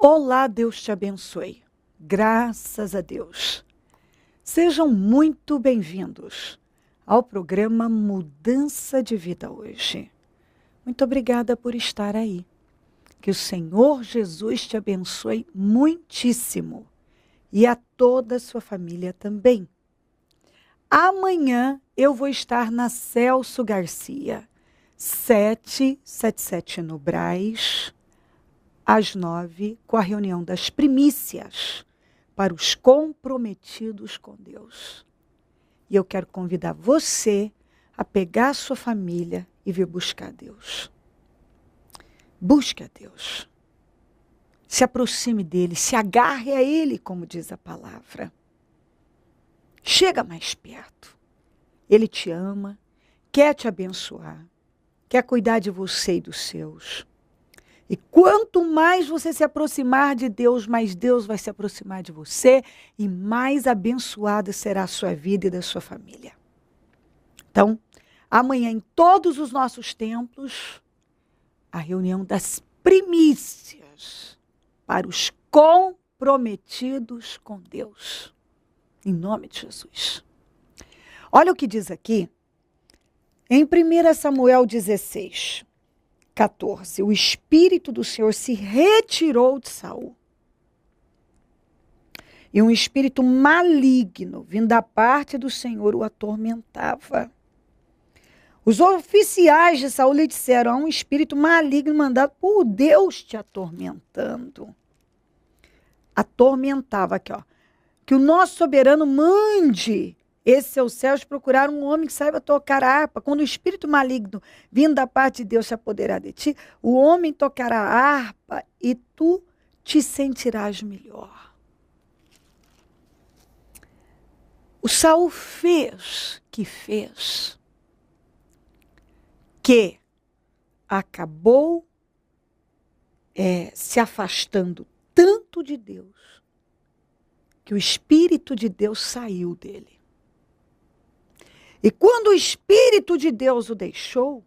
Olá, Deus te abençoe. Graças a Deus. Sejam muito bem-vindos ao programa Mudança de Vida hoje. Muito obrigada por estar aí. Que o Senhor Jesus te abençoe muitíssimo e a toda a sua família também. Amanhã eu vou estar na Celso Garcia, 777 no Brás, às 9, com a reunião das primícias para os comprometidos com Deus. E eu quero convidar você a pegar a sua família e vir buscar Deus. Busque a Deus. Se aproxime dele, se agarre a ele, como diz a palavra. Chega mais perto. Ele te ama, quer te abençoar, quer cuidar de você e dos seus. E quanto mais você se aproximar de Deus, mais Deus vai se aproximar de você e mais abençoada será a sua vida e da sua família. Então, amanhã em todos os nossos templos, a reunião das primícias para os comprometidos com Deus. Em nome de Jesus. Olha o que diz aqui, em 1 Samuel 16, 14. O Espírito do Senhor se retirou de Saul. E um espírito maligno, vindo da parte do Senhor, o atormentava. Os oficiais de Saul lhe disseram: há um espírito maligno mandado por Deus te atormentando. Atormentava aqui, ó. Que o nosso soberano mande esses seus servos procurar um homem que saiba tocar a harpa. Quando o espírito maligno vindo da parte de Deus se apoderar de ti, o homem tocará a harpa e tu te sentirás melhor. O Saul fez que acabou se afastando tanto de Deus, que o Espírito de Deus saiu dele. E quando o Espírito de Deus o deixou,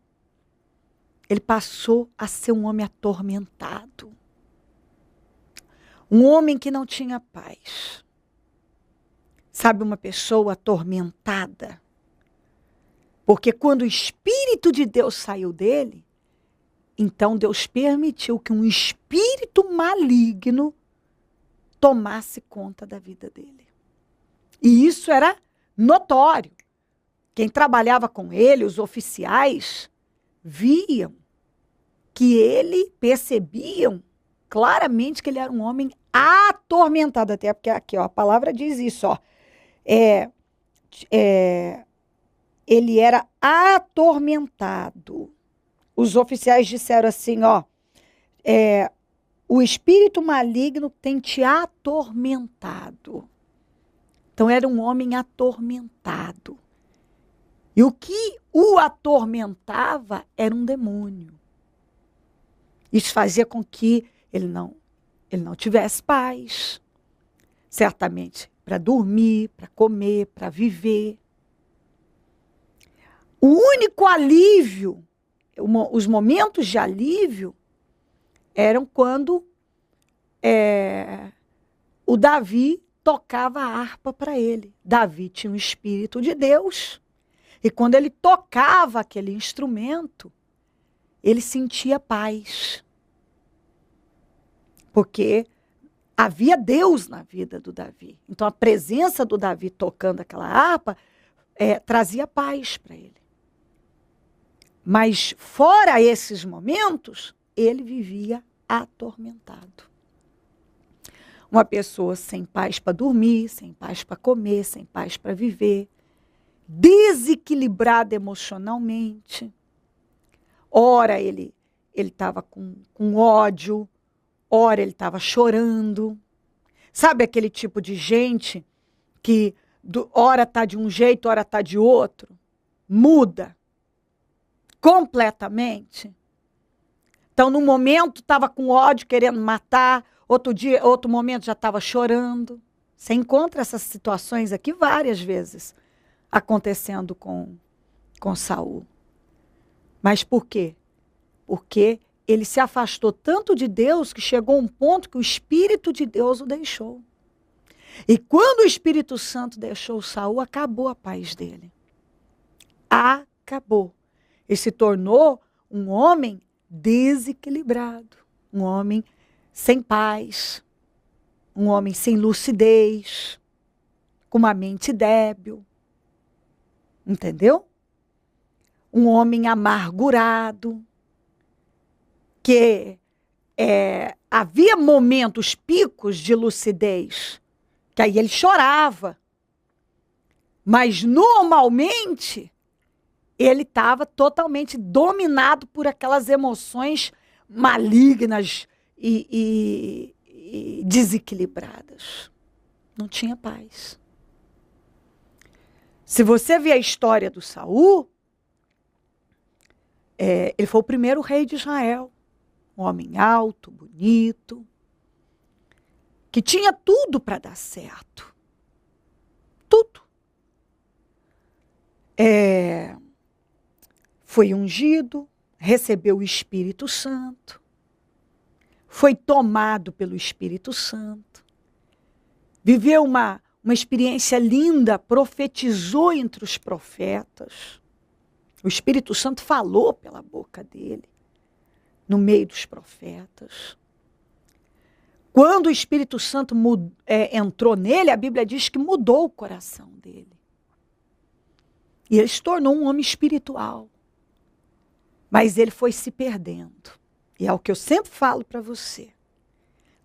ele passou a ser um homem atormentado. Um homem que não tinha paz. Sabe, uma pessoa atormentada? Porque quando o Espírito de Deus saiu dele, então Deus permitiu que um espírito maligno tomasse conta da vida dele. E isso era notório. Quem trabalhava com ele, os oficiais, viam que percebiam claramente que ele era um homem atormentado. Até porque aqui, ó, a palavra diz isso, ó. Ele era atormentado. Os oficiais disseram assim, ó, o espírito maligno tem te atormentado. Então era um homem atormentado. E o que o atormentava era um demônio. Isso fazia com que ele não tivesse paz. Certamente para dormir, para comer, para viver. O único alívio, os momentos de alívio, eram quando o Davi tocava a harpa para ele. Davi tinha um Espírito de Deus. E quando ele tocava aquele instrumento, ele sentia paz. Porque havia Deus na vida do Davi. Então a presença do Davi tocando aquela harpa trazia paz para ele. Mas fora esses momentos, ele vivia atormentado. Uma pessoa sem paz para dormir, sem paz para comer, sem paz para viver. Desequilibrado emocionalmente. Ora ele estava com ódio, ora ele estava chorando. Sabe aquele tipo de gente que ora está de um jeito, ora está de outro? Muda completamente. Então, num momento estava com ódio, querendo matar, outro momento já estava chorando. Você encontra essas situações aqui várias vezes acontecendo com Saul. Mas por quê? Porque ele se afastou tanto de Deus que chegou um ponto que o Espírito de Deus o deixou. E quando o Espírito Santo deixou Saul, acabou a paz dele. Acabou. Ele se tornou um homem desequilibrado, um homem sem paz, um homem sem lucidez, com uma mente débil. Entendeu? Um homem amargurado, que havia momentos, picos de lucidez, que aí ele chorava. Mas normalmente ele estava totalmente dominado por aquelas emoções malignas e desequilibradas. Não tinha paz. Se você ver a história do Saul, ele foi o primeiro rei de Israel. Um homem alto, bonito, que tinha tudo para dar certo. Tudo. Foi ungido, recebeu o Espírito Santo, foi tomado pelo Espírito Santo, viveu uma experiência linda, profetizou entre os profetas. O Espírito Santo falou pela boca dele, no meio dos profetas. Quando o Espírito Santo entrou nele, a Bíblia diz que mudou o coração dele. E ele se tornou um homem espiritual. Mas ele foi se perdendo. E é o que eu sempre falo para você.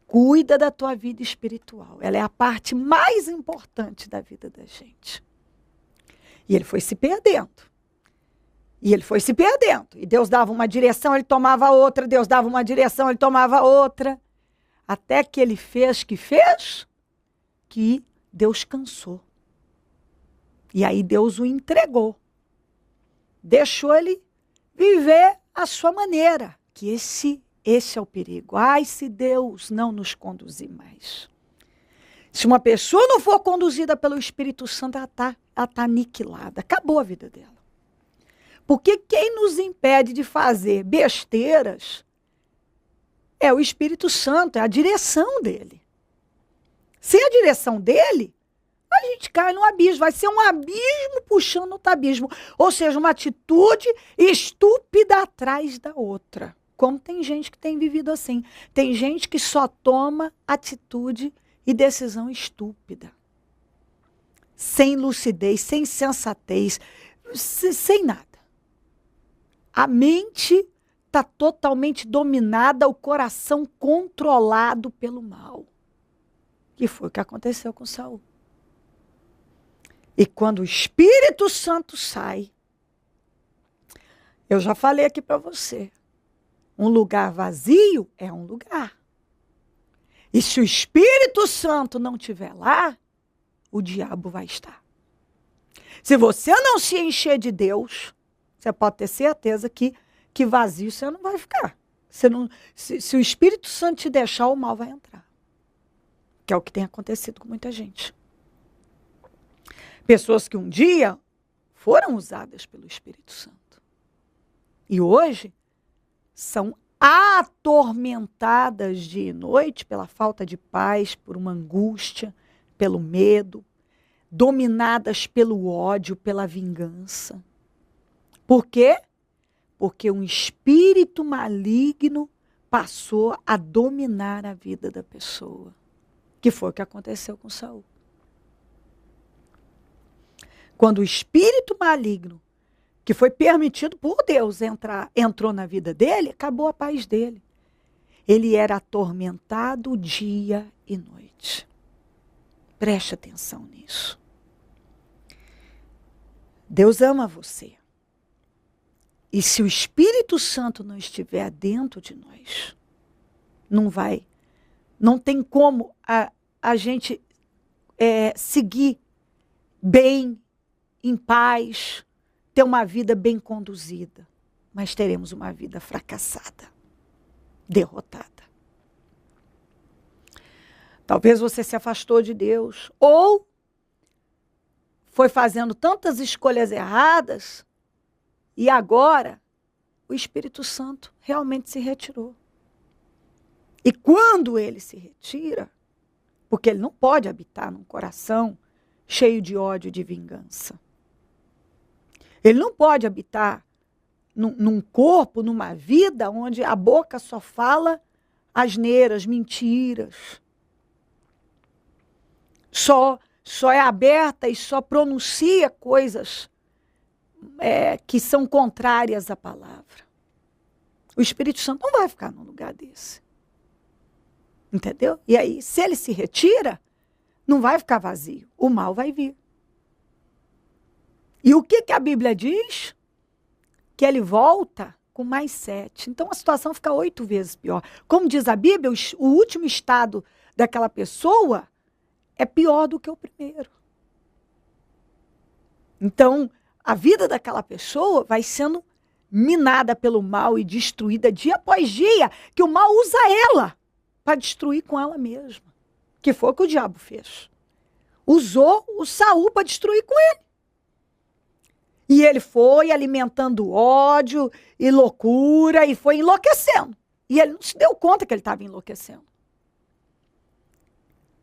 Cuida da tua vida espiritual. Ela é a parte mais importante da vida da gente. E ele foi se perdendo. E ele foi se perdendo. E Deus dava uma direção, ele tomava outra. Deus dava uma direção, ele tomava outra. Até que ele fez que Deus cansou. E aí Deus o entregou. Deixou ele viver a sua maneira. Que esse é o perigo. Ai, se Deus não nos conduzir mais. Se uma pessoa não for conduzida pelo Espírito Santo, ela tá aniquilada. Acabou a vida dela. Porque quem nos impede de fazer besteiras é o Espírito Santo, é a direção dele. Sem a direção dele, a gente cai no abismo. Vai ser um abismo puxando outro abismo. Ou seja, uma atitude estúpida atrás da outra. Como tem gente que tem vivido assim. Tem gente que só toma atitude e decisão estúpida. Sem lucidez, sem sensatez, sem nada. A mente está totalmente dominada, o coração controlado pelo mal. Que foi o que aconteceu com Saul. E quando o Espírito Santo sai, eu já falei aqui para você, um lugar vazio é um lugar. E se o Espírito Santo não estiver lá, o diabo vai estar. Se você não se encher de Deus, você pode ter certeza que vazio você não vai ficar. Se o Espírito Santo te deixar, o mal vai entrar. Que é o que tem acontecido com muita gente. Pessoas que um dia foram usadas pelo Espírito Santo. E hoje são atormentadas dia e noite pela falta de paz, por uma angústia, pelo medo, dominadas pelo ódio, pela vingança. Por quê? Porque um espírito maligno passou a dominar a vida da pessoa. Que foi o que aconteceu com Saul. Quando o espírito maligno, que foi permitido por Deus, entrou na vida dele, acabou a paz dele. Ele era atormentado dia e noite. Preste atenção nisso. Deus ama você. E se o Espírito Santo não estiver dentro de nós, não tem como a gente seguir bem, em paz, ter uma vida bem conduzida. Mas teremos uma vida fracassada, derrotada. Talvez você se afastou de Deus, ou foi fazendo tantas escolhas erradas, e agora o Espírito Santo realmente se retirou. E quando ele se retira, porque ele não pode habitar num coração cheio de ódio e de vingança. Ele não pode habitar num corpo, numa vida onde a boca só fala asneiras, mentiras. Só é aberta e só pronuncia coisas que são contrárias à palavra. O Espírito Santo não vai ficar num lugar desse. Entendeu? E aí, se ele se retira, não vai ficar vazio. O mal vai vir. E o que a Bíblia diz? Que ele volta com mais 7. Então a situação fica 8 vezes pior. Como diz a Bíblia, o último estado daquela pessoa é pior do que o primeiro. Então, a vida daquela pessoa vai sendo minada pelo mal e destruída dia após dia, que o mal usa ela para destruir com ela mesma. Que foi o que o diabo fez. Usou o Saul para destruir com ele. E ele foi alimentando ódio e loucura e foi enlouquecendo. E ele não se deu conta que ele estava enlouquecendo.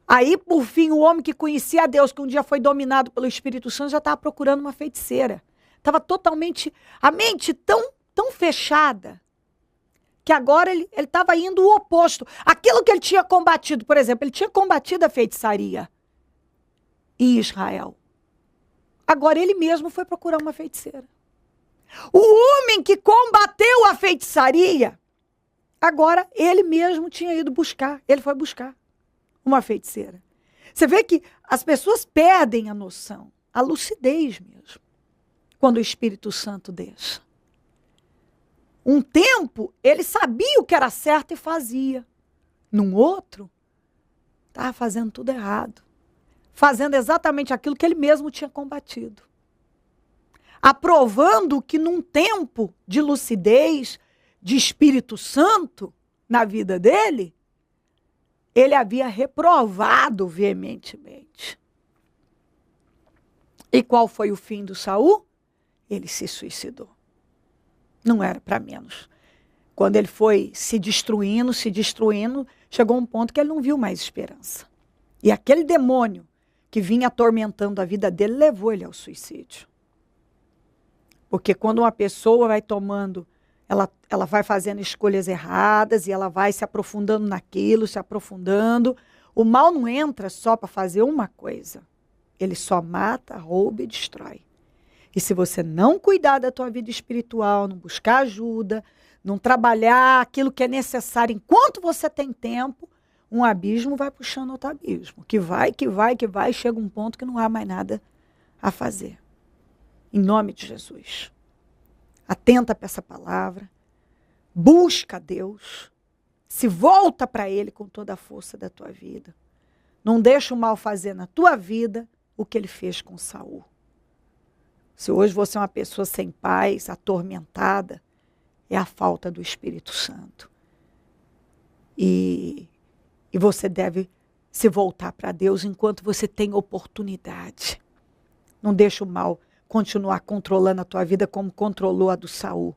Aí, por fim, o homem que conhecia a Deus, que um dia foi dominado pelo Espírito Santo, já estava procurando uma feiticeira. Estava totalmente, a mente tão fechada, que agora ele estava indo o oposto. Aquilo que ele tinha combatido, por exemplo, ele tinha combatido a feitiçaria em Israel. Agora ele mesmo foi procurar uma feiticeira. O homem que combateu a feitiçaria, agora ele mesmo tinha ido buscar, ele foi buscar uma feiticeira. Você vê que as pessoas perdem a noção, a lucidez mesmo, quando o Espírito Santo deixa. Um tempo, ele sabia o que era certo e fazia. Num outro, estava fazendo tudo errado. Fazendo exatamente aquilo que ele mesmo tinha combatido. Aprovando que num tempo de lucidez, de Espírito Santo na vida dele, ele havia reprovado veementemente. E qual foi o fim do Saul? Ele se suicidou. Não era para menos. Quando ele foi se destruindo, chegou um ponto que ele não viu mais esperança. E aquele demônio que vinha atormentando a vida dele levou ele ao suicídio. Porque quando uma pessoa vai tomando, ela vai fazendo escolhas erradas e ela vai se aprofundando naquilo, se aprofundando. O mal não entra só para fazer uma coisa. Ele só mata, rouba e destrói. E se você não cuidar da tua vida espiritual, não buscar ajuda, não trabalhar aquilo que é necessário enquanto você tem tempo, um abismo vai puxando outro abismo. Que vai, chega um ponto que não há mais nada a fazer. Em nome de Jesus. Atenta para essa palavra. Busca Deus. Se volta para Ele com toda a força da tua vida. Não deixa o mal fazer na tua vida o que ele fez com Saul. Se hoje você é uma pessoa sem paz, atormentada, é a falta do Espírito Santo. E você deve se voltar para Deus enquanto você tem oportunidade. Não deixa o mal continuar controlando a tua vida como controlou a do Saul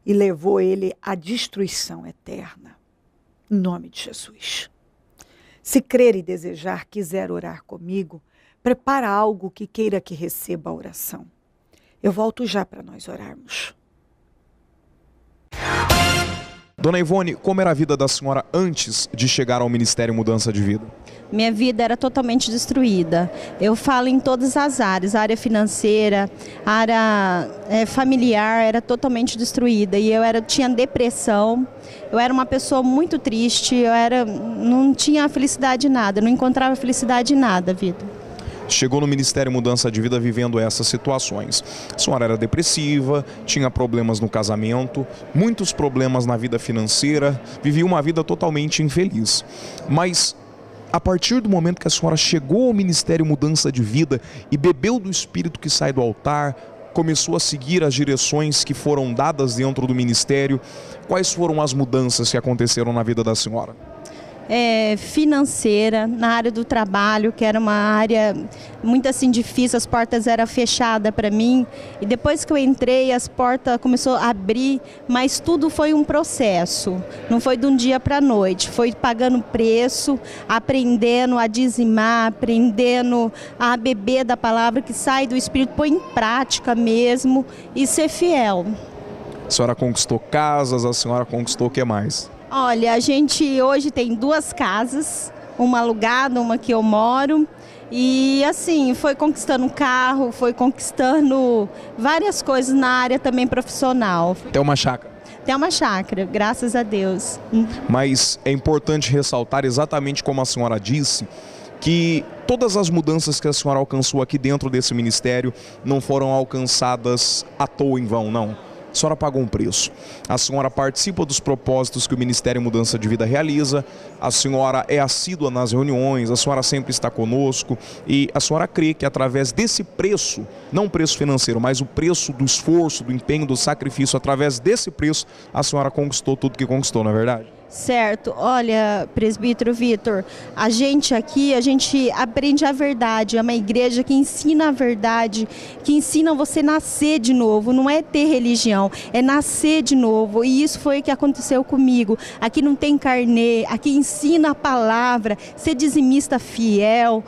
e levou ele à destruição eterna. Em nome de Jesus. Se crer e desejar, quiser orar comigo, prepara algo que queira que receba a oração. Eu volto já para nós orarmos. Dona Ivone, como era a vida da senhora antes de chegar ao Ministério Mudança de Vida? Minha vida era totalmente destruída. Eu falo em todas as áreas, a área financeira, a área familiar era totalmente destruída. E eu tinha depressão, eu era uma pessoa muito triste, não tinha felicidade em nada, não encontrava felicidade em nada, vida. Chegou no Ministério Mudança de Vida vivendo essas situações. A senhora era depressiva, tinha problemas no casamento, muitos problemas na vida financeira, vivia uma vida totalmente infeliz. Mas a partir do momento que a senhora chegou ao Ministério Mudança de Vida e bebeu do Espírito que sai do altar, começou a seguir as direções que foram dadas dentro do ministério, quais foram as mudanças que aconteceram na vida da senhora? financeira, na área do trabalho, que era uma área muito assim difícil, as portas eram fechadas para mim. E depois que eu entrei, as portas começaram a abrir, mas tudo foi um processo. Não foi de um dia para a noite, foi pagando preço, aprendendo a dizimar, aprendendo a beber da palavra que sai do Espírito, pôr em prática mesmo e ser fiel. A senhora conquistou casas, a senhora conquistou o que mais? Olha, a gente hoje tem 2 casas, uma alugada, uma que eu moro. E assim, foi conquistando um carro, foi conquistando várias coisas na área também profissional. Tem uma chácara. Tem uma chácara, graças a Deus. Mas é importante ressaltar, exatamente como a senhora disse, que todas as mudanças que a senhora alcançou aqui dentro desse ministério não foram alcançadas à toa, em vão, não. A senhora pagou um preço. A senhora participa dos propósitos que o Ministério Mudança de Vida realiza, a senhora é assídua nas reuniões, a senhora sempre está conosco e a senhora crê que através desse preço, não o preço financeiro, mas o preço do esforço, do empenho, do sacrifício, através desse preço, a senhora conquistou tudo que conquistou, não é verdade? Certo. Olha, presbítero Vitor, a gente aqui, a gente aprende a verdade, é uma igreja que ensina a verdade, que ensina você a nascer de novo, não é ter religião, é nascer de novo, e isso foi o que aconteceu comigo. Aqui não tem carnê, aqui ensina a palavra, ser dizimista fiel,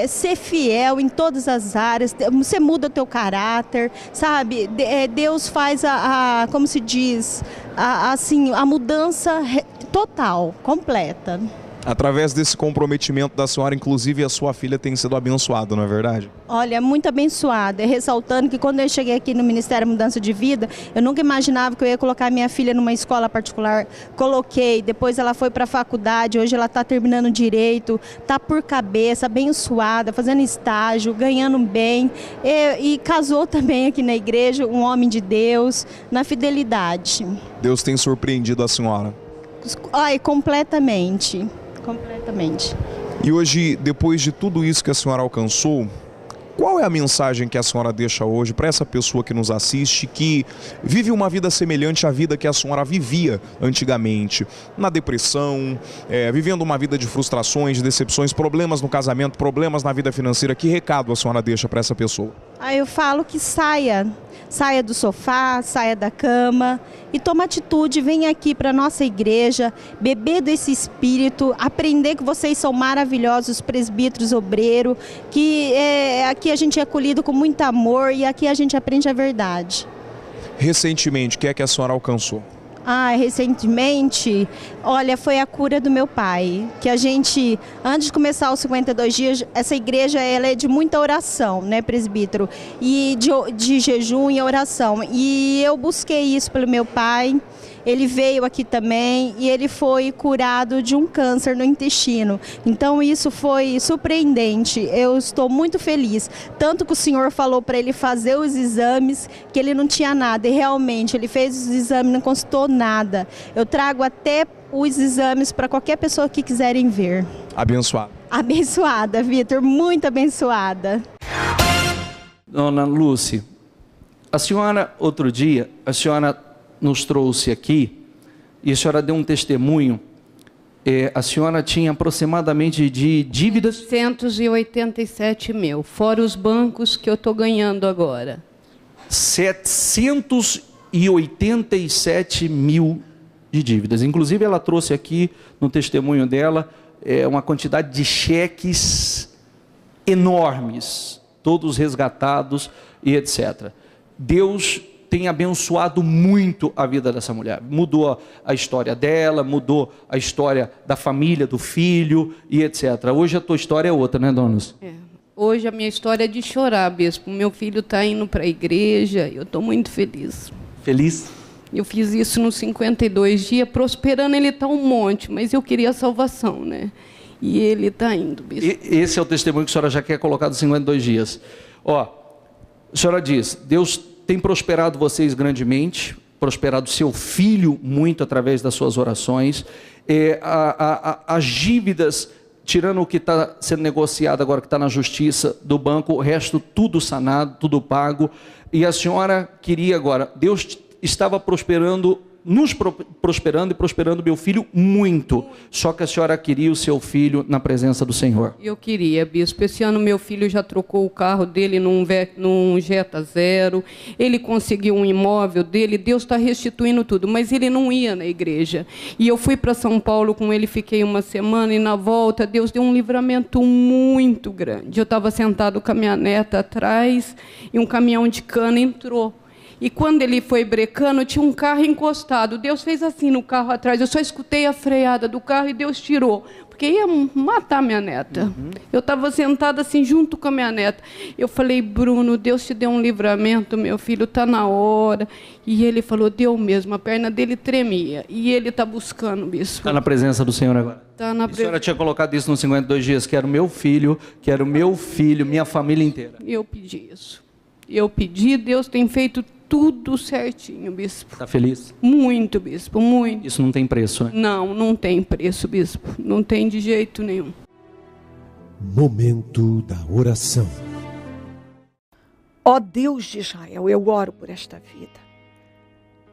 ser fiel em todas as áreas, você muda o teu caráter, sabe? Deus faz como se diz, assim, a mudança total, completa. Através desse comprometimento da senhora, inclusive a sua filha tem sido abençoada, não é verdade? Olha, muito abençoada. Ressaltando que quando eu cheguei aqui no Ministério Mudança de Vida, eu nunca imaginava que eu ia colocar minha filha numa escola particular. Coloquei, depois ela foi para a faculdade, hoje ela está terminando direito, está por cabeça, abençoada, fazendo estágio, ganhando bem. E casou também aqui na igreja, um homem de Deus, na fidelidade. Deus tem surpreendido a senhora? Ai, completamente. Completamente. E hoje, depois de tudo isso que a senhora alcançou, qual é a mensagem que a senhora deixa hoje para essa pessoa que nos assiste, que vive uma vida semelhante à vida que a senhora vivia antigamente, na depressão, vivendo uma vida de frustrações, de decepções, problemas no casamento, problemas na vida financeira? Que recado a senhora deixa para essa pessoa? Eu falo que saia do sofá, saia da cama e toma atitude, vem aqui para a nossa igreja, beber desse espírito, aprender que vocês são maravilhosos, presbíteros, obreiros, que aqui a gente é acolhido com muito amor e aqui a gente aprende a verdade. Recentemente, o que é que a senhora alcançou? Recentemente, olha, foi a cura do meu pai, que a gente, antes de começar os 52 dias, essa igreja ela é de muita oração, né, presbítero? E de jejum e oração. E eu busquei isso pelo meu pai. Ele veio aqui também e ele foi curado de um câncer no intestino. Então isso foi surpreendente, eu estou muito feliz. Tanto que o senhor falou para ele fazer os exames, que ele não tinha nada. E realmente, ele fez os exames, não constatou nada. Eu trago até os exames para qualquer pessoa que quiserem ver. Abençoada. Abençoada, Vitor, muito abençoada. Dona Lúcia, a senhora, outro dia, a senhora nos trouxe aqui e a senhora deu um testemunho. A senhora tinha aproximadamente de dívidas... 787 mil, fora os bancos que eu estou ganhando agora. 787 mil de dívidas. Inclusive, ela trouxe aqui no testemunho dela uma quantidade de cheques enormes, todos resgatados e etc. Deus tem abençoado muito a vida dessa mulher. Mudou a história dela, mudou a história da família, do filho e etc. Hoje a tua história é outra, né, dona Lúcia? Hoje a minha história é de chorar, bispo. Meu filho está indo para a igreja, eu estou muito feliz. Feliz? Eu fiz isso nos 52 dias, prosperando ele está um monte, mas eu queria a salvação, né? E ele está indo, bispo. Esse é o testemunho que a senhora já quer colocar dos 52 dias. A senhora diz, Deus tem prosperado vocês grandemente, prosperado seu filho muito através das suas orações. As dívidas, tirando o que está sendo negociado agora, que está na justiça do banco, o resto tudo sanado, tudo pago. E a senhora queria agora, Deus estava prosperando nos prosperando e prosperando meu filho muito. Só que a senhora queria o seu filho na presença do Senhor. Eu queria, bispo. Esse ano meu filho já trocou o carro dele num Jetta Zero. Ele conseguiu um imóvel dele. Deus está restituindo tudo. Mas ele não ia na igreja. E eu fui para São Paulo com ele, fiquei uma semana. E na volta, Deus deu um livramento muito grande. Eu estava sentado com a minha neta atrás e um caminhão de cana entrou. E quando ele foi brecando, tinha um carro encostado. Deus fez assim no carro atrás. Eu só escutei a freada do carro e Deus tirou. Porque ia matar minha neta. Eu estava sentada assim, junto com a minha neta. Eu falei, Bruno, Deus te deu um livramento, meu filho, está na hora. E ele falou, deu mesmo. A perna dele tremia. E ele está buscando, bispo. Está na presença do Senhor agora? Está na presença. A senhora tinha colocado isso nos 52 dias. Quero meu filho, minha família inteira. Eu pedi isso. Eu pedi, Deus tem feito tudo certinho, bispo. Está feliz? Muito, bispo, muito. Isso não tem preço, né? Não, não tem preço, bispo. Não tem de jeito nenhum. Momento da oração. Ó Deus de Israel, eu oro por esta vida,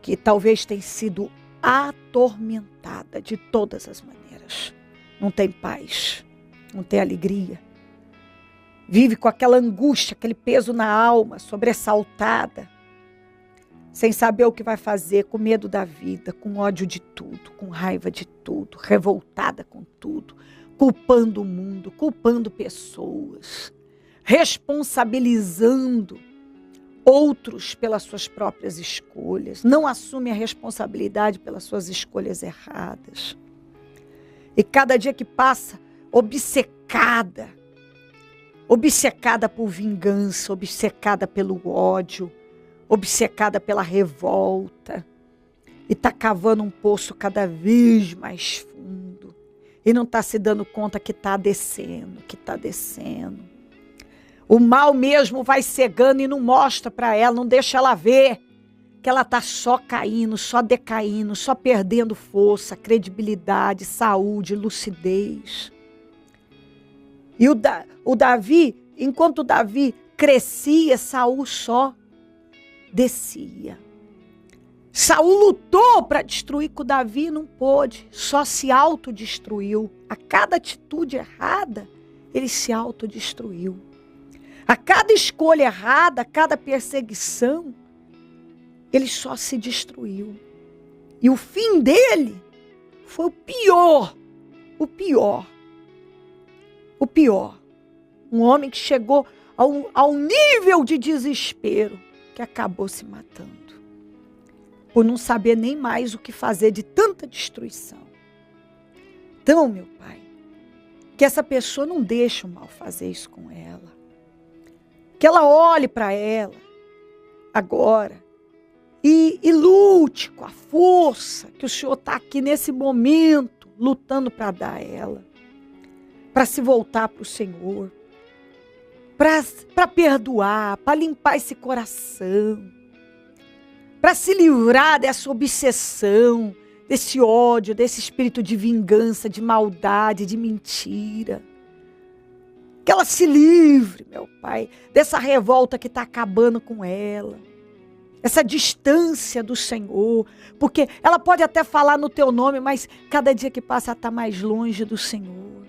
que talvez tenha sido atormentada de todas as maneiras. Não tem paz, não tem alegria. Vive com aquela angústia, aquele peso na alma, sobressaltada, sem saber o que vai fazer, com medo da vida, com ódio de tudo, com raiva de tudo, revoltada com tudo, culpando o mundo, culpando pessoas, responsabilizando outros pelas suas próprias escolhas, não assume a responsabilidade pelas suas escolhas erradas. E cada dia que passa, obcecada por vingança, obcecada pelo ódio, obcecada pela revolta, e está cavando um poço cada vez mais fundo, e não está se dando conta que está descendo, O mal mesmo vai cegando e não mostra para ela, não deixa ela ver que ela está só caindo, só decaindo, só perdendo força, credibilidade, saúde, lucidez. E o Davi, enquanto o Davi crescia, Saul só descia. Saul lutou para destruir com o Davi, não pôde, só se autodestruiu. A cada atitude errada, ele se autodestruiu. A cada escolha errada, a cada perseguição, ele só se destruiu. E o fim dele foi o pior. Um homem que chegou ao nível de desespero, que acabou se matando, por não saber nem mais o que fazer de tanta destruição. Então, meu Pai, que essa pessoa não deixe o mal fazer isso com ela. Que ela olhe para ela agora e lute com a força que o Senhor está aqui nesse momento, lutando para dar a ela, para se voltar para o Senhor, para perdoar, para limpar esse coração, para se livrar dessa obsessão, desse ódio, desse espírito de vingança, de maldade, de mentira. Que ela se livre, meu Pai, dessa revolta que está acabando com ela. Essa distância do Senhor. Porque ela pode até falar no teu nome, mas cada dia que passa ela está mais longe do Senhor.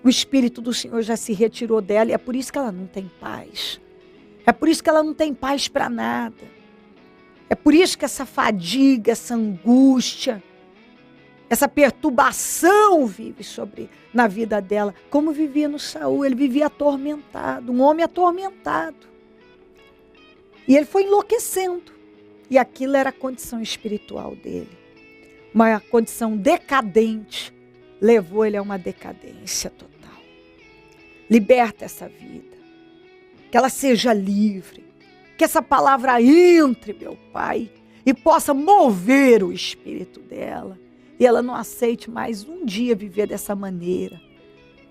O Espírito do Senhor já se retirou dela e é por isso que ela não tem paz. É por isso que ela não tem paz para nada. É por isso que essa fadiga, essa angústia, essa perturbação vive na vida dela. Como vivia no Saul, ele vivia atormentado, um homem atormentado. E ele foi enlouquecendo. E aquilo era a condição espiritual dele. Uma condição decadente levou ele a uma decadência total. Liberta essa vida. Que ela seja livre. Que essa palavra entre, meu Pai, e possa mover o espírito dela. E ela não aceite mais um dia viver dessa maneira.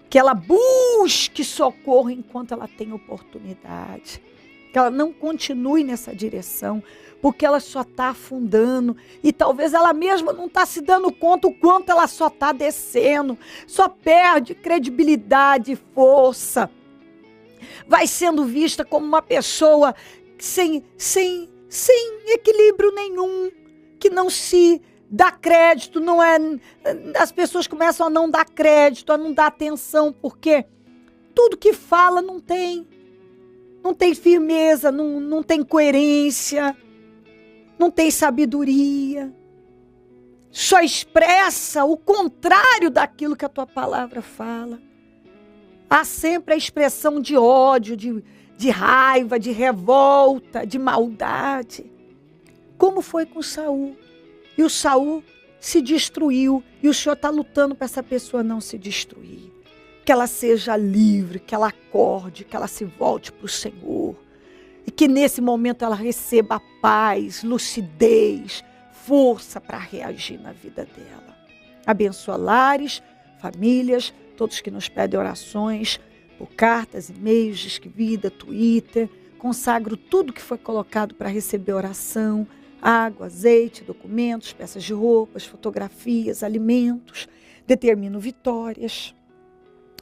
Que ela busque socorro enquanto ela tem oportunidade. Que ela não continue nessa direção, porque ela só está afundando. E talvez ela mesma não está se dando conta o quanto ela só está descendo. Só perde credibilidade e força. Vai sendo vista como uma pessoa sem equilíbrio nenhum. que não se dá crédito, não é? As pessoas começam a não dar crédito, a não dar atenção, porque tudo que fala não tem firmeza, não tem coerência, não tem sabedoria. Só expressa o contrário daquilo que a tua palavra fala. Há sempre a expressão de ódio, de raiva, de revolta, de maldade. Como foi com Saul? E o Saul se destruiu. E o Senhor está lutando para essa pessoa não se destruir. Que ela seja livre, que ela acorde, que ela se volte para o Senhor. E que nesse momento ela receba paz, lucidez, força para reagir na vida dela. Abençoa lares, famílias, todos que nos pedem orações, por cartas, e-mails, Disque Vida, Twitter. Consagro tudo que foi colocado para receber oração, água, azeite, documentos, peças de roupas, fotografias, alimentos. Determino vitórias.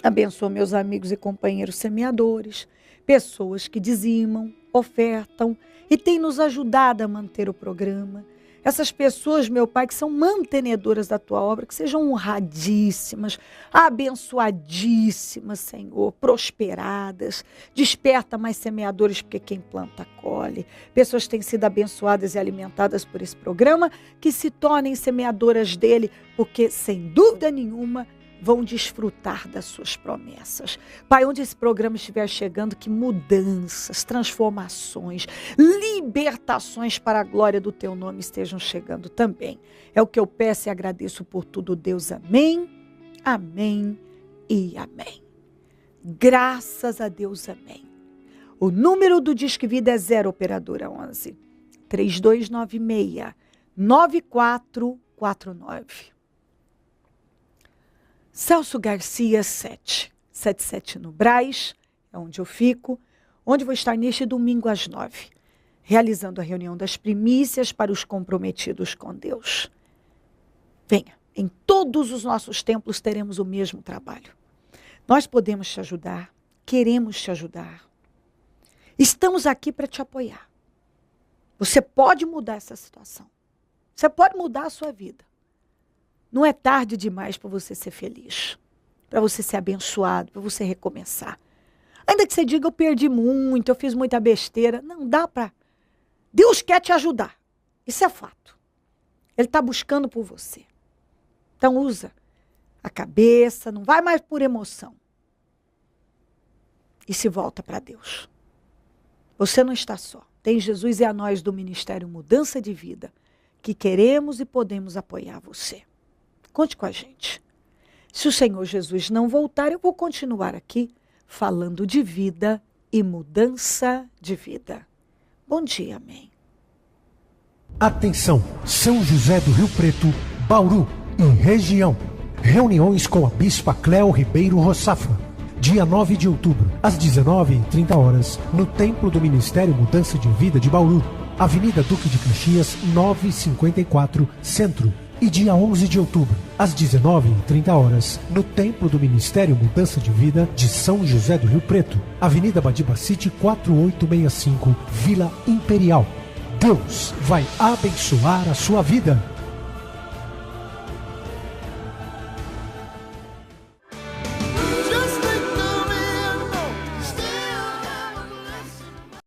Abençoa meus amigos e companheiros semeadores, pessoas que dizimam, ofertam e têm nos ajudado a manter o programa. Essas pessoas, meu Pai, que são mantenedoras da tua obra, que sejam honradíssimas, abençoadíssimas, Senhor, prosperadas. Desperta mais semeadores, porque quem planta, colhe. Pessoas que têm sido abençoadas e alimentadas por esse programa, que se tornem semeadoras dele, porque, sem dúvida nenhuma, vão desfrutar das suas promessas. Pai, onde esse programa estiver chegando, que mudanças, transformações, libertações para a glória do teu nome estejam chegando também. É o que eu peço e agradeço por tudo, Deus. Amém, amém e amém. Graças a Deus, amém. O número do Disque Vida é 0 Operadora 11 3296 9449. Celso Garcia 777 no Brás, é onde eu fico, onde vou estar neste domingo às 9, realizando a reunião das primícias para os comprometidos com Deus. Venha, em todos os nossos templos teremos o mesmo trabalho. Nós podemos te ajudar, queremos te ajudar. Estamos aqui para te apoiar. Você pode mudar essa situação. Você pode mudar a sua vida. Não é tarde demais para você ser feliz, para você ser abençoado, para você recomeçar. Ainda que você diga, eu perdi muito, eu fiz muita besteira. Não dá para. Deus quer te ajudar. Isso é fato. Ele está buscando por você. Então usa a cabeça, não vai mais por emoção. E se volta para Deus. Você não está só. Tem Jesus e a nós do Ministério Mudança de Vida, que queremos e podemos apoiar você. Conte com a gente. Se o Senhor Jesus não voltar, eu vou continuar aqui falando de vida e mudança de vida. Bom dia, amém. Atenção, São José do Rio Preto, Bauru e região. Reuniões com a Bispa Cléo Ribeiro Roçafra. Dia 9 de outubro, às 19h30, no Templo do Ministério Mudança de Vida de Bauru, Avenida Duque de Caxias, 954, Centro. E dia 11 de outubro, às 19h30, no Templo do Ministério Mudança de Vida de São José do Rio Preto, Avenida Badibacite 4865, Vila Imperial. Deus vai abençoar a sua vida.